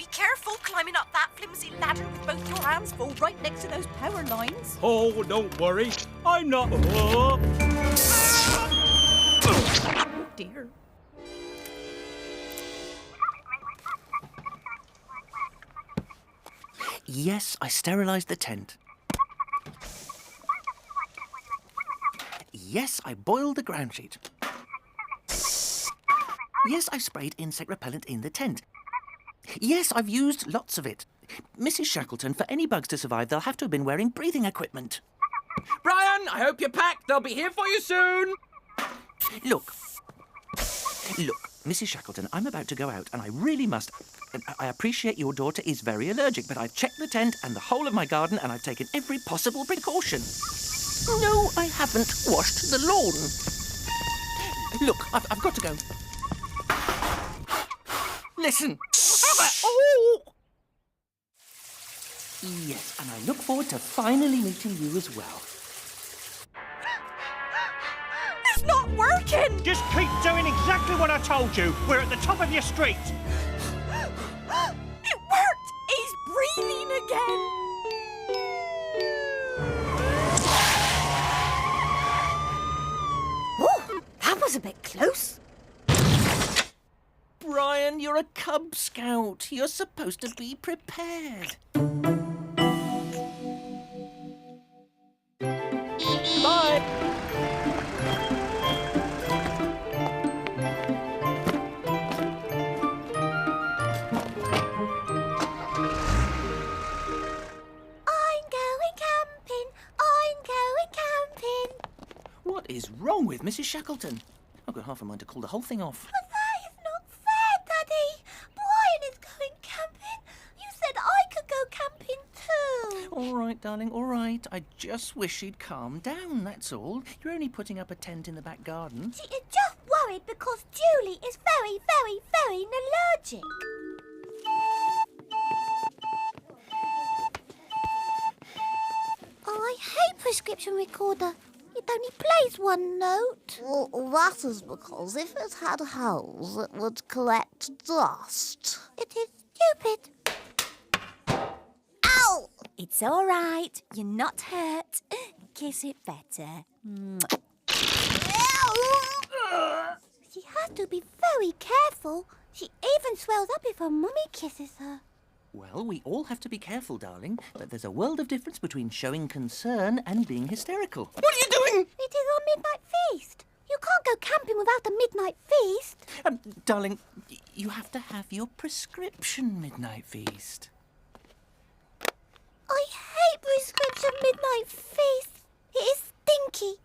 Be careful climbing up that flimsy ladder with both your hands full right next to those power lines. Oh, don't worry. I'm not... Oh, Oh, dear. Yes, I sterilised the tent. Yes, I boiled the ground sheet. Yes, I sprayed insect repellent in the tent. Yes, I've used lots of it. Mrs. Shackleton, for any bugs to survive, they'll have to have been wearing breathing equipment. Brian, I hope you're packed. They'll be here for you soon. Look, Mrs. Shackleton, I'm about to go out and I really must... I appreciate your daughter is very allergic, but I've checked the tent and the whole of my garden and I've taken every possible precaution. No, I haven't washed the lawn. Look, I've got to go. Listen. Oh! Yes, and I look forward to finally meeting you as well. It's not working! Just keep doing exactly what I told you. We're at the top of your street. It worked! He's breathing again! Oh, that was a bit close. Brian, you're a Cub Scout. You're supposed to be prepared. Bye. What is wrong with Mrs. Shackleton? I've got half a mind to call the whole thing off. But that is not fair, Daddy. Brian is going camping. You said I could go camping too. All right, darling, all right. I just wish she'd calm down, that's all. You're only putting up a tent in the back garden. She is just worried because Julie is very, very, very allergic. Oh, I hate prescription recorder. It only plays one note. Well, that is because if it had holes, it would collect dust. It is stupid. Ow! It's all right. You're not hurt. Kiss it better. She has to be very careful. She even swells up if her mummy kisses her. Well, we all have to be careful, darling, but there's a world of difference between showing concern and being hysterical. What are you doing? It is our midnight feast. You can't go camping without a midnight feast. Darling, you have to have your prescription midnight feast. I hate prescription midnight feast. It is stinky.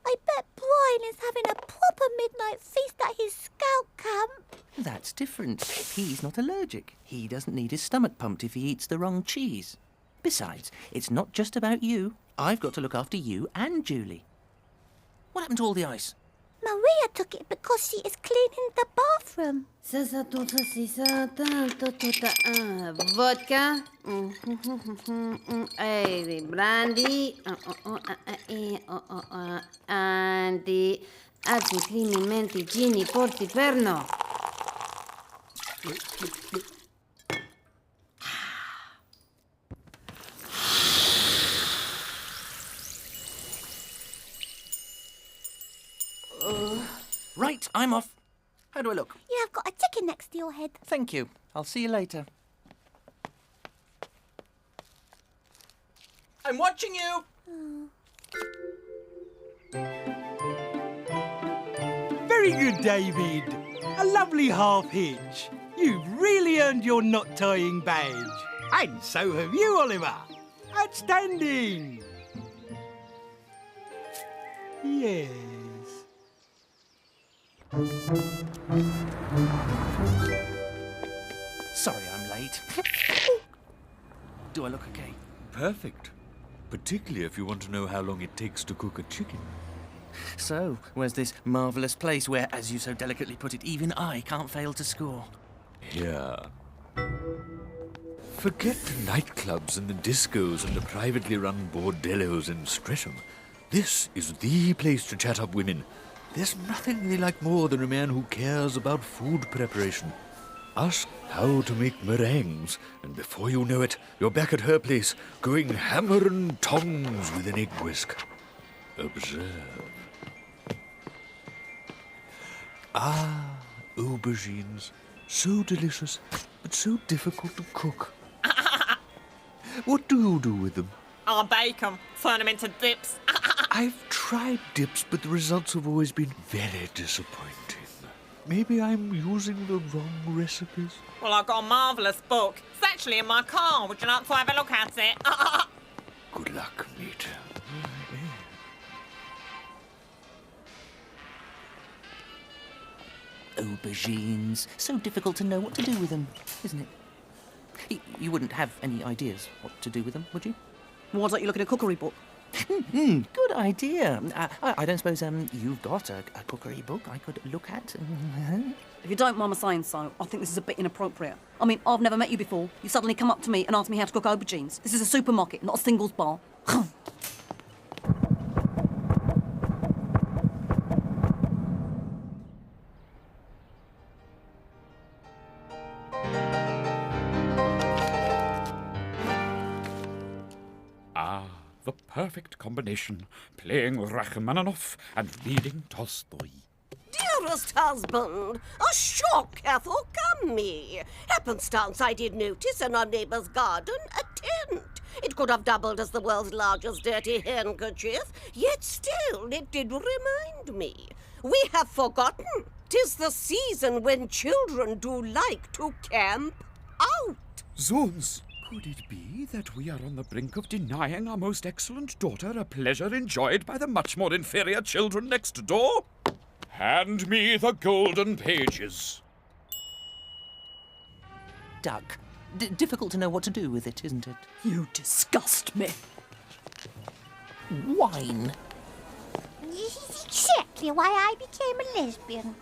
I bet Brian is having a proper midnight feast at his scout camp. That's different. He's not allergic. He doesn't need his stomach pumped if he eats the wrong cheese. Besides, it's not just about you. I've got to look after you and Julie. What happened to all the ice? Maria took it because she is cleaning the bathroom. Vodka, brandy, anti, acilimenti, gini, porti, perno. Right, I'm off. How do I look? You have got a chicken next to your head. Thank you. I'll see you later. I'm watching you! Very good, David. A lovely half-hitch. You've really earned your knot-tying badge. And so have you, Oliver. Outstanding. Yes. Sorry I'm late. Do I look okay? Perfect. Particularly if you want to know how long it takes to cook a chicken. So, where's this marvellous place where, as you so delicately put it, even I can't fail to score? Here. Forget the nightclubs and the discos and the privately run bordellos in Streatham. This is the place to chat up women. There's nothing they like more than a man who cares about food preparation. Ask how to make meringues, and before you know it, you're back at her place, going hammer and tongs with an egg whisk. Observe. Ah, aubergines. So delicious, but so difficult to cook. What do you do with them? I'll bake them, turn them into dips. I've tried dips, but the results have always been very disappointing. Maybe I'm using the wrong recipes. Well, I've got a marvellous book. It's actually in my car. Would you like to have a look at it? Good luck, mate. Aubergines. So difficult to know what to do with them, isn't it? You wouldn't have any ideas what to do with them, would you? Why don't you look at a cookery book? Good idea. I don't suppose you've got a cookery book I could look at? If you don't mind my saying so, I think this is a bit inappropriate. I mean, I've never met you before. You suddenly come up to me and ask me how to cook aubergines. This is a supermarket, not a singles bar. The perfect combination, playing Rachmaninoff and reading Tolstoy. Dearest husband, a shock hath o'ercome me. Happenstance I did notice in our neighbour's garden a tent. It could have doubled as the world's largest dirty handkerchief, yet still it did remind me. We have forgotten 'tis the season when children do like to camp out. Zoons! Could it be that we are on the brink of denying our most excellent daughter a pleasure enjoyed by the much more inferior children next door? Hand me the golden pages. Duck. Difficult to know what to do with it, isn't it? You disgust me. Wine. This is exactly why I became a lesbian.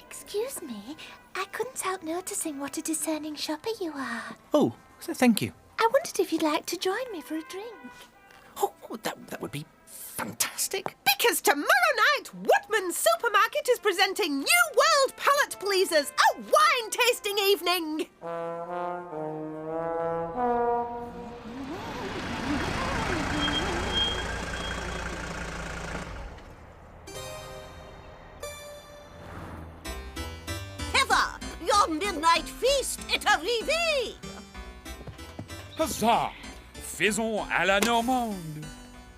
Excuse me, I couldn't help noticing what a discerning shopper you are. Oh, thank you. I wondered if you'd like to join me for a drink. Oh, that would be fantastic. Because tomorrow night, Woodman's Supermarket is presenting New World Palate Pleasers, a wine tasting evening. Heather, your midnight feast est arrivé. Huzzah! Faisons à la Normande.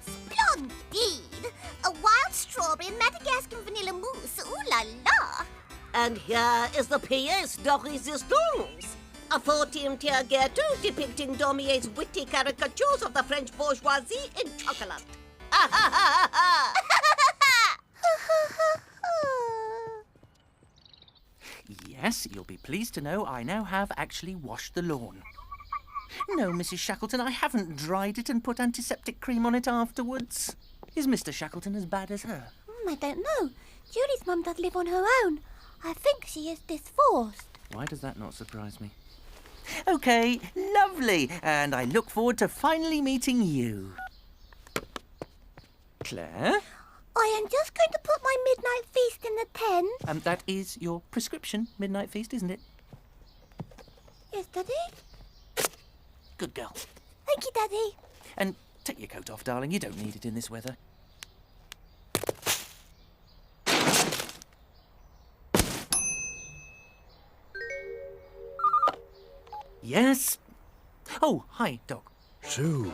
Splendide! A wild strawberry and Madagascan vanilla mousse, ooh la la! And here is the pièce de résistance. A 14-tier ghetto depicting Daumier's witty caricatures of the French bourgeoisie in chocolate. Yes, you'll be pleased to know I now have actually washed the lawn. No, Mrs. Shackleton, I haven't dried it and put antiseptic cream on it afterwards. Is Mr. Shackleton as bad as her? I don't know. Julie's mum does live on her own. I think she is divorced. Why does that not surprise me? OK, lovely. And I look forward to finally meeting you. Claire? I am just going to put my midnight feast in the tent. That is your prescription midnight feast, isn't it? Yes, Daddy? Good girl. Thank you, Daddy. And take your coat off, darling. You don't need it in this weather. Yes? Oh, hi, Doc. So,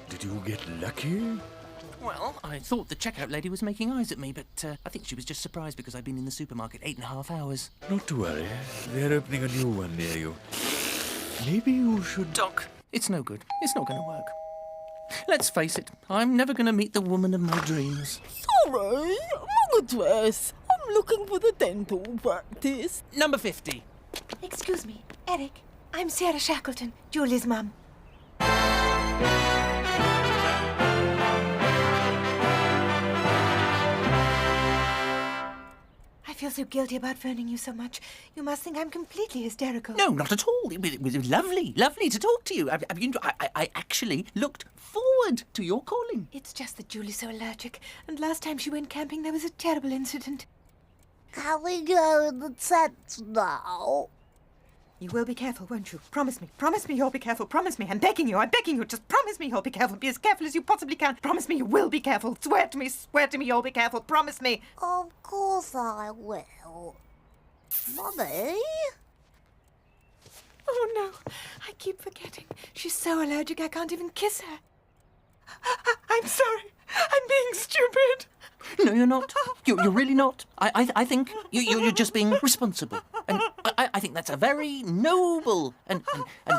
did you get lucky? Well, I thought the checkout lady was making eyes at me, but I think she was just surprised because I'd been in the supermarket 8.5 hours. Not to worry. They're opening a new one near you. Maybe you should... Doc, it's no good. It's not going to work. Let's face it, I'm never going to meet the woman of my dreams. Sorry, wrong address. I'm looking for the dental practice. Number 50. Excuse me, Eric. I'm Sarah Shackleton, Julie's mum. I feel so guilty about phoning you so much. You must think I'm completely hysterical. No, not at all. It was lovely to talk to you. I actually looked forward to your calling. It's just that Julie's so allergic, and last time she went camping there was a terrible incident. Can we go in the tent now? You will be careful, won't you? Promise me. Promise me you'll be careful. Promise me. I'm begging you. I'm begging you. Just promise me you'll be careful. Be as careful as you possibly can. Promise me you will be careful. Swear to me you'll be careful. Promise me. Of course I will. Mummy? Oh, no. I keep forgetting. She's so allergic I can't even kiss her. I'm sorry. I'm being stupid. No, you're not. You're really not. I think you're just being responsible. And I think that's a very noble and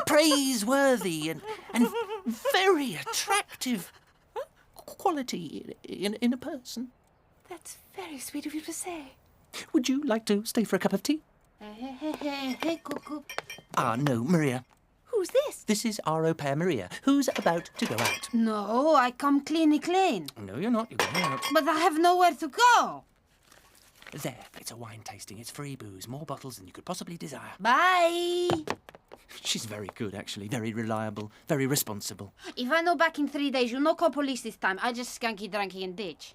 praiseworthy and very attractive quality in a person. That's very sweet of you to say. Would you like to stay for a cup of tea? Hey, Cuckoo. Ah, no, Maria. Who's this? This is our au pair, Maria, who's about to go out. No, I come clean. No, you're not. You're going out. But I have nowhere to go. There, it's a wine tasting. It's free booze, more bottles than you could possibly desire. Bye. She's very good, actually. Very reliable, very responsible. If I know back in 3 days, you no call police this time. I just skanky, dranky and ditch.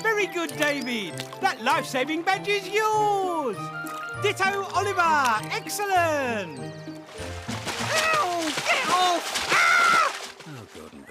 Very good, David. That life-saving badge is yours. Ditto, Oliver. Excellent. Ow! Get off! Ah! Oh, Gordon,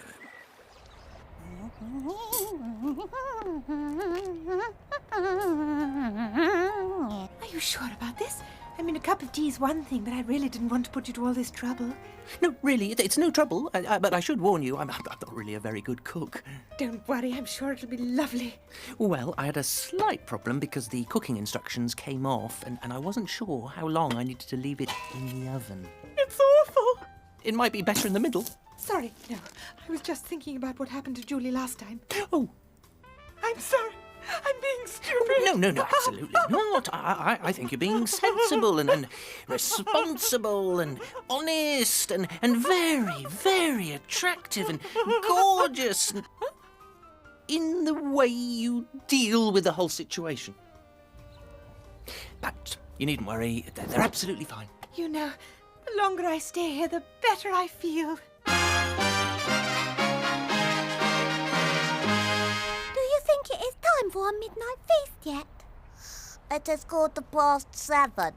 Are you sure about this? I mean, a cup of tea is one thing, but I really didn't want to put you to all this trouble. No, really, it's no trouble. But I should warn you, I'm not really a very good cook. Don't worry, I'm sure it'll be lovely. Well, I had a slight problem because the cooking instructions came off, and I wasn't sure how long I needed to leave it in the oven. It's awful. It might be better in the middle. Sorry, no. I was just thinking about what happened to Julie last time. Oh. I'm sorry. I'm being stupid. No, absolutely not. I think you're being sensible and responsible and honest and very, very attractive and gorgeous and in the way you deal with the whole situation. But you needn't worry. They're absolutely fine. You know, the longer I stay here, the better I feel. It is time for a midnight feast yet. It is 7:15.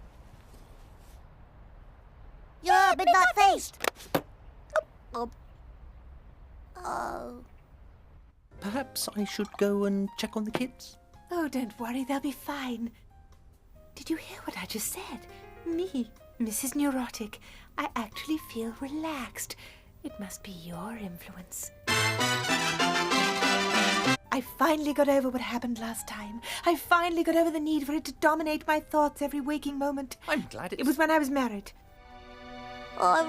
Yeah, midnight feast. Oh. Perhaps I should go and check on the kids? Oh, don't worry, they'll be fine. Did you hear what I just said? Me, Mrs. Neurotic. I actually feel relaxed. It must be your influence. I finally got over what happened last time. I finally got over the need for it to dominate my thoughts every waking moment. I'm glad it was when I was married. I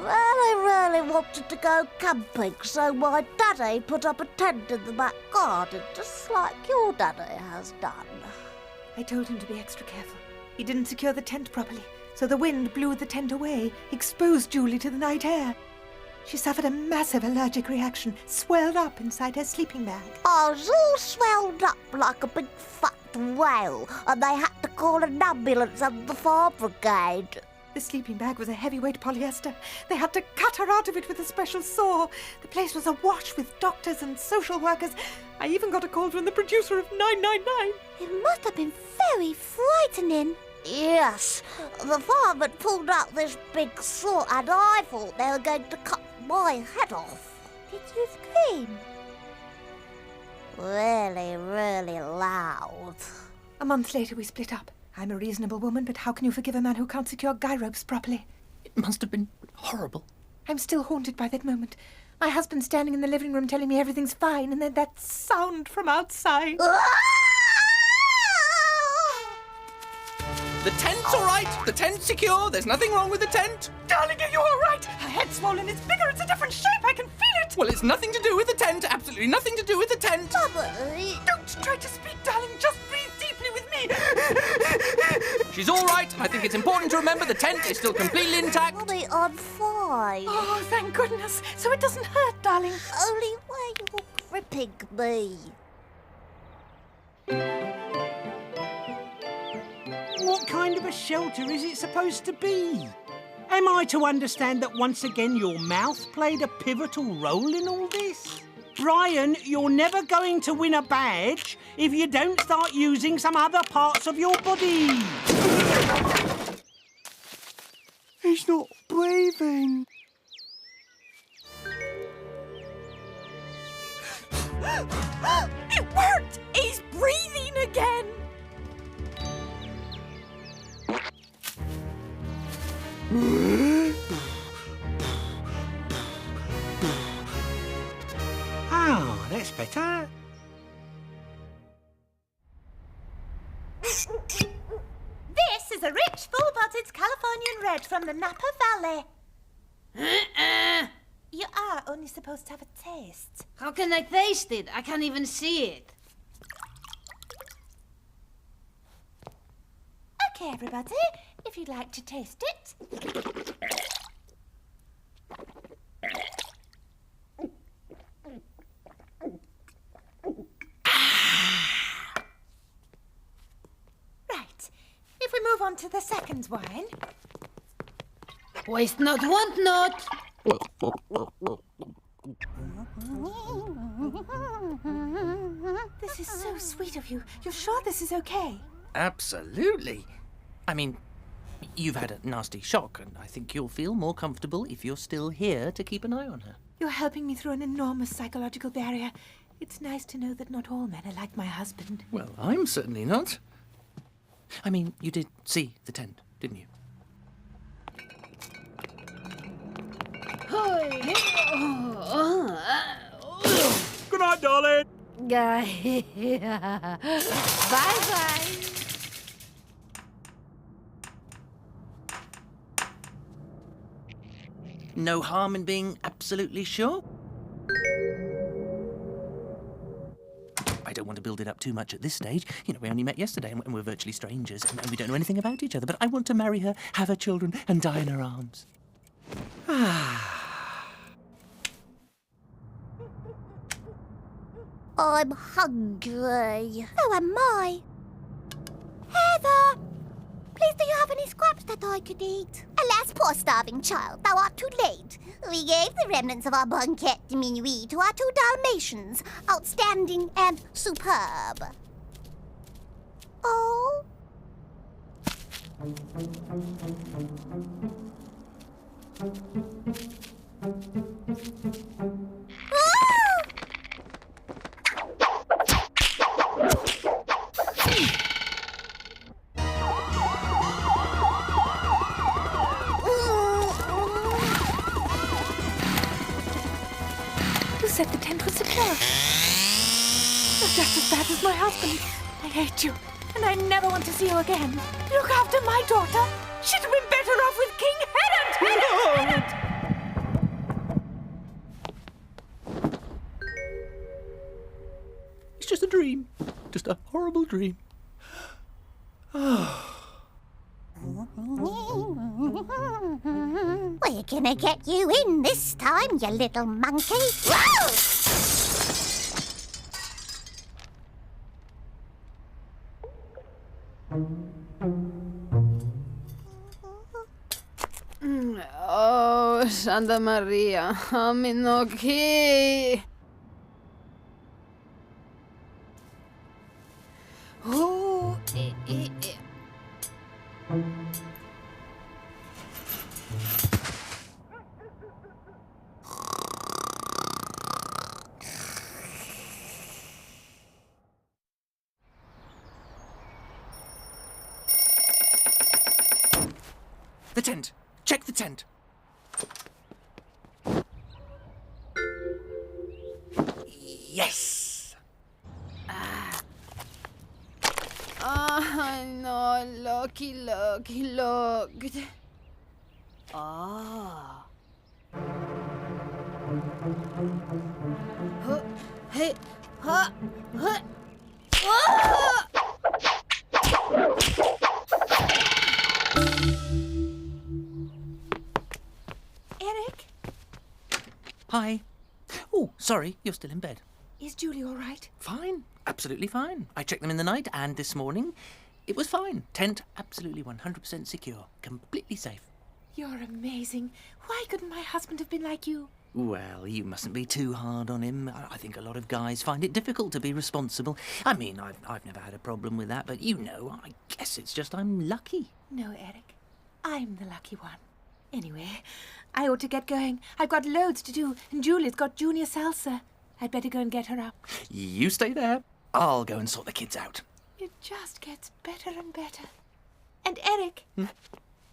really wanted to go camping, so my daddy put up a tent in the back garden, just like your daddy has done. I told him to be extra careful. He didn't secure the tent properly, so the wind blew the tent away, exposed Julie to the night air. She suffered a massive allergic reaction, swelled up inside her sleeping bag. I was all swelled up like a big fat whale, and they had to call an ambulance and the fire brigade. The sleeping bag was a heavyweight polyester. They had to cut her out of it with a special saw. The place was awash with doctors and social workers. I even got a call from the producer of 999. It must have been very frightening. Yes, the firemen pulled out this big saw and I thought they were going to cut my head off. Did you scream? Really loud. A month later we split up. I'm a reasonable woman, but how can you forgive a man who can't secure guy ropes properly? It must have been horrible. I'm still haunted by that moment. My husband standing in the living room telling me everything's fine, and then that sound from outside. The tent's all right. The tent's secure. There's nothing wrong with the tent. Darling, are you all right? Her head's swollen. It's bigger. It's a different shape. I can feel it. Well, it's nothing to do with the tent. Absolutely nothing to do with the tent. Don't try to speak, darling. Just breathe deeply with me. She's all right. I think it's important to remember the tent is still completely intact. Mommy, I'm fine. Oh, thank goodness. So it doesn't hurt, darling. Only when you're gripping me. What kind of a shelter is it supposed to be? Am I to understand that once again your mouth played a pivotal role in all this? Brian, you're never going to win a badge if you don't start using some other parts of your body. He's not breathing. It worked! He's breathing again! Oh, that's better. This is a rich, full-bodied Californian red from the Napa Valley. You are only supposed to have a taste. How can I taste it? I can't even see it. Okay, everybody, if you'd like to taste it. Right, if we move on to the second wine. Waste not, want not. This is so sweet of you. You're sure this is okay? Absolutely. I mean, you've had a nasty shock, and I think you'll feel more comfortable if you're still here to keep an eye on her. You're helping me through an enormous psychological barrier. It's nice to know that not all men are like my husband. Well, I'm certainly not. I mean, you did see the tent, didn't you? Good night, darling. Bye-bye. No harm in being absolutely sure? I don't want to build it up too much at this stage. You know, we only met yesterday and we're virtually strangers and we don't know anything about each other, but I want to marry her, have her children, and die in her arms. I'm hungry. So am I. Heather! Please, do you have any scraps that I could eat? Alas, poor starving child, thou art too late. We gave the remnants of our banquet de minuit to our 2 Dalmatians, outstanding and superb. Oh? Who said the tent was secure? You're just as bad as my husband. I hate you, and I never want to see you again. Look after my daughter. She'd have been better off with King Herod. It's just a dream. Just a horrible dream. We're gonna get you in this time, you little monkey. Whoa! Oh, Santa Maria, I'm okay. Oh, The tent. Check the tent. Yes! I know, lucky, looked. Ah. Huh, hey, huh, huh. Ah! Eric? Hi. Oh, sorry, you're still in bed. Is Julie all right? Fine. Absolutely fine. I checked them in the night, and this morning it was fine. Tent absolutely 100% secure. Completely safe. You're amazing. Why couldn't my husband have been like you? Well, you mustn't be too hard on him. I think a lot of guys find it difficult to be responsible. I mean, I've never had a problem with that, but you know, I guess it's just I'm lucky. No, Eric. I'm the lucky one. Anyway, I ought to get going. I've got loads to do, and Julie's got junior salsa. I'd better go and get her up. You stay there. I'll go and sort the kids out. It just gets better and better. And Eric,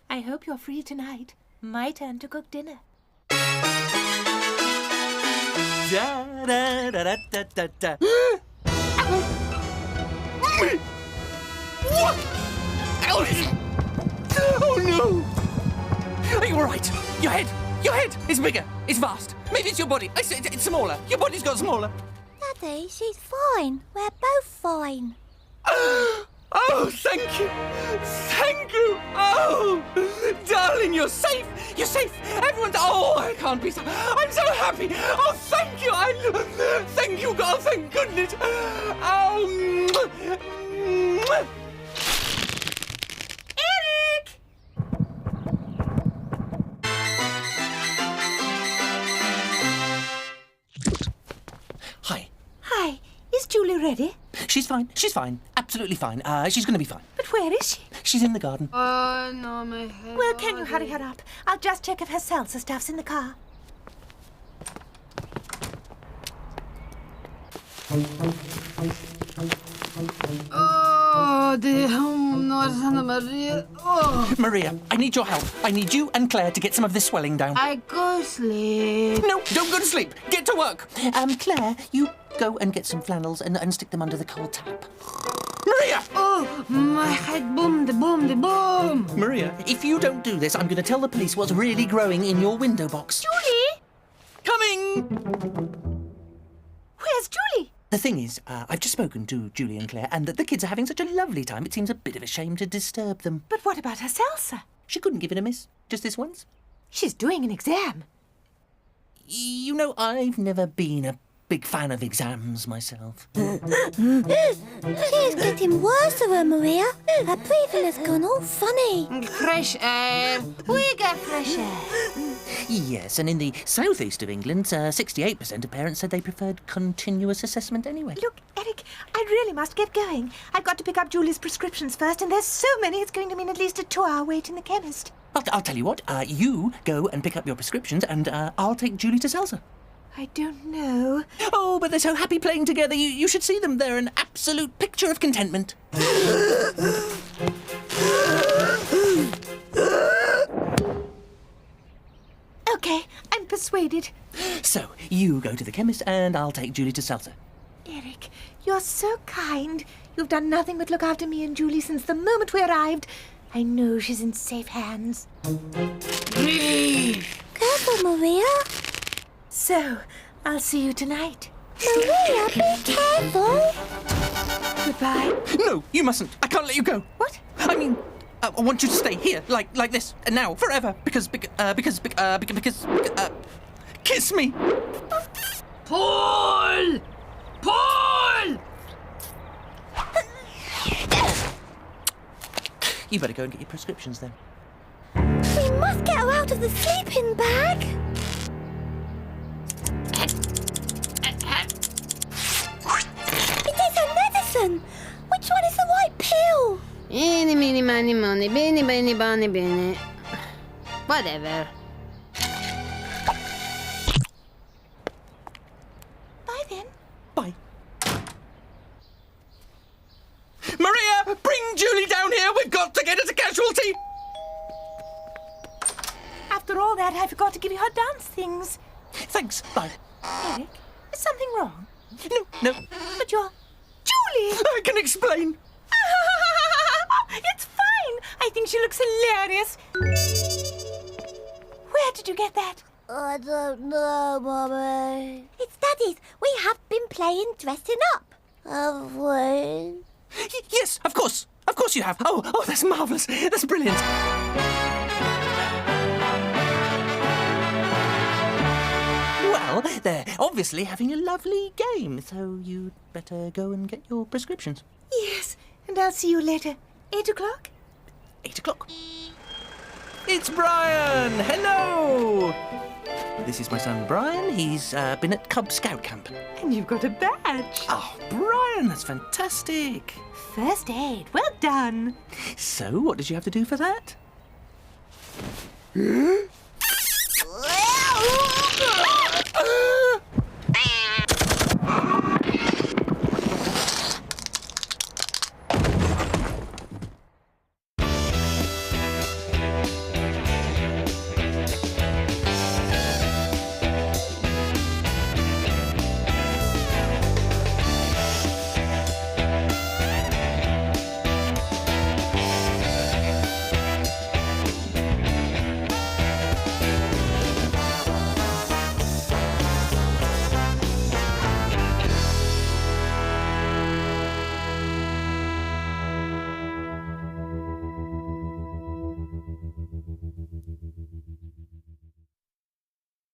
I hope you're free tonight. My turn to cook dinner. Da, da, da, da, da, da, da. What? Oh no! Are you all right? Your head is bigger. It's vast. Maybe it's your body. It's smaller. Your body's got smaller. Daddy, she's fine. We're both fine. Oh, thank you. Thank you. Oh, darling, you're safe. You're safe. Everyone's... Oh, I can't be so... I'm so happy. Oh, thank you. Thank you, God. Thank goodness. Oh... Eric! Hi. Hi. Is Julie ready? She's fine. She's fine. Absolutely fine. She's going to be fine. But where is she? She's in the garden. Oh, no, my head. Well, can you hurry her up? I'll just check if her salsa stuff's in the car. Oh, no, Santa Maria. Oh. Maria, I need your help. I need you and Claire to get some of this swelling down. I go sleep. No, don't go to sleep. Get to work. Claire, you go and get some flannels and stick them under the cold tap. Maria! Oh, my head boom, the boom. Maria, if you don't do this, I'm going to tell the police what's really growing in your window box. Julie! Coming! Where's Julie? The thing is, I've just spoken to Julie and Claire, and the kids are having such a lovely time, it seems a bit of a shame to disturb them. But what about her salsa? She couldn't give it a miss, just this once. She's doing an exam. You know, I've never been a big fan of exams myself. She's getting worse, Maria. Her breathing has gone all funny. Fresh air. We got fresh air. Yes, and in the southeast of England, 68% of parents said they preferred continuous assessment anyway. Look, Eric, I really must get going. I've got to pick up Julie's prescriptions first, and there's so many it's going to mean at least a 2-hour wait in the chemist. I'll tell you what, you go and pick up your prescriptions, and I'll take Julie to salsa. I don't know. Oh, but they're so happy playing together. You should see them. They're an absolute picture of contentment. Okay, I'm persuaded. So, you go to the chemist, and I'll take Julie to salsa. Eric, you're so kind. You've done nothing but look after me and Julie since the moment we arrived. I know she's in safe hands. Careful, Maria. So, I'll see you tonight. Maria, be careful. Goodbye. No, you mustn't. I can't let you go. What? I mean, I want you to stay here, like this, and now, forever, because, kiss me. Paul! Paul! You better go and get your prescriptions then. We must get her out of the sleeping bag. It is her medicine. Which one is the white pill? Eeny, meeny, miny, money, beeny, beeny, bonny, beeny. Whatever. Bye then. Bye. Maria, bring Julie down here. We've got to get her to casualty. After all that, I forgot to give you her dance things. Thanks. Bye. Eric, is something wrong? No. But you're... Julie! I can explain. It's fine. I think she looks hilarious. Where did you get that? I don't know, Mummy. It's Daddy's. We have been playing dressing up. Have we? Yes, of course. Of course you have. Oh, that's marvellous. That's brilliant. Well, they're obviously having a lovely game, so you'd better go and get your prescriptions. Yes, and I'll see you later. 8 o'clock? 8 o'clock. It's Brian! Hello! This is my son Brian. He's been at Cub Scout camp. And you've got a badge. Oh, Brian, that's fantastic. First aid. Well done. So, what did you have to do for that?